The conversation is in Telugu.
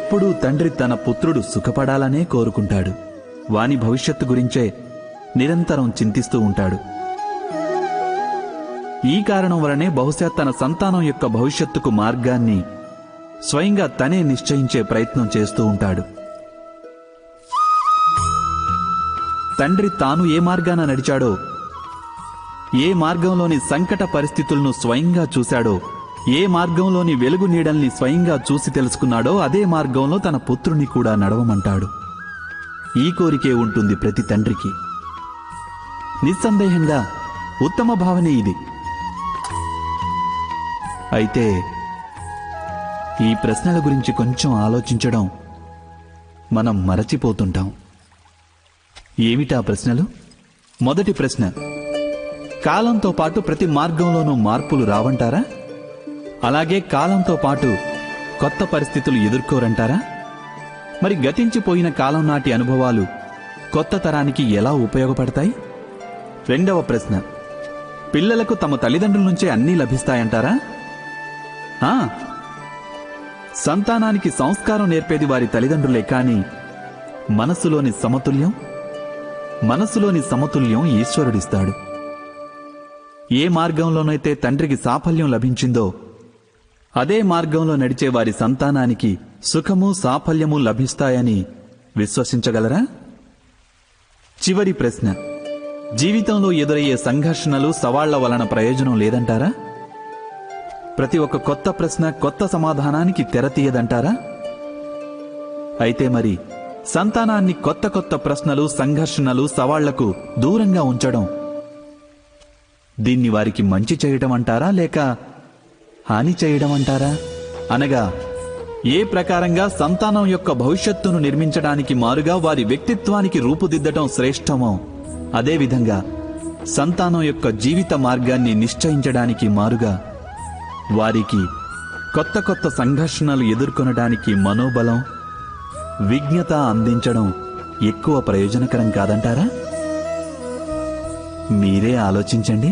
ఎప్పుడూ తండ్రి తన పుత్రుడు సుఖపడాలనే కోరుకుంటాడు. వాని భవిష్యత్తు గురించే నిరంతరం చింతిస్తూ ఉంటాడు. ఈ కారణం వలనే బహుశా తన సంతానం యొక్క భవిష్యత్తుకు మార్గాన్ని స్వయంగా తనే నిశ్చయించే ప్రయత్నం చేస్తూ ఉంటాడు. తండ్రి తాను ఏ మార్గాన నడిచాడో, ఏ మార్గంలోని సంకట పరిస్థితులను స్వయంగా చూశాడో, ఏ మార్గంలోని వెలుగు నీడల్ని స్వయంగా చూసి తెలుసుకున్నాడో అదే మార్గంలో తన పుత్రుని కూడా నడవమంటాడు. ఈ కోరికే ఉంటుంది ప్రతి తండ్రికి. నిస్సందేహంగా ఉత్తమ భావనే ఇది. అయితే ఈ ప్రశ్నల గురించి కొంచెం ఆలోచించడం మనం మరచిపోతుంటాం. ఏమిటా ప్రశ్నలు? మొదటి ప్రశ్న, కాలంతో పాటు ప్రతి మార్గంలోనూ మార్పులు రావంటారా? అలాగే కాలంతో పాటు కొత్త పరిస్థితులు ఎదుర్కోరంటారా? మరి గతించిపోయిన కాలం నాటి అనుభవాలు కొత్త తరానికి ఎలా ఉపయోగపడతాయి? రెండవ ప్రశ్న, పిల్లలకు తమ తల్లిదండ్రుల నుంచే అన్నీ లభిస్తాయంటారా? సంతానానికి సంస్కారం నేర్పేది వారి తల్లిదండ్రులే, కానీ మనసులోని సమతుల్యం ఈశ్వరుడిస్తాడు. ఏ మార్గంలోనైతే తండ్రికి సాఫల్యం లభించిందో అదే మార్గంలో నడిచే వారి సంతానానికి సుఖము సాఫల్యము లభిస్తాయని విశ్వసించగలరా? చివరి ప్రశ్న, జీవితంలో ఎదురయ్యే సంఘర్షణలు సవాళ్ల వలన ప్రయోజనం లేదంటారా? ప్రతి ఒక్క కొత్త ప్రశ్న కొత్త సమాధానానికి తెరతీయదంటారా? అయితే మరి సంతానాన్ని కొత్త కొత్త ప్రశ్నలు, సంఘర్షణలు, సవాళ్లకు దూరంగా ఉంచడం, దీన్ని వారికి మంచి చేయడం అంటారా, లేక హాని చేయడం అంటారా? అనగా ఏ ప్రకారంగా సంతానం యొక్క భవిష్యత్తును నిర్మించడానికి మారుగా వారి వ్యక్తిత్వానికి రూపుదిద్దటం శ్రేష్టమో, అదేవిధంగా సంతానం యొక్క జీవిత మార్గాన్ని నిశ్చయించడానికి మారుగా వారికి కొత్త కొత్త సంఘర్షణలు ఎదుర్కొనడానికి మనోబలం, విజ్ఞత అందించడం ఎక్కువ ప్రయోజనకరం కాదంటారా? మీరే ఆలోచించండి.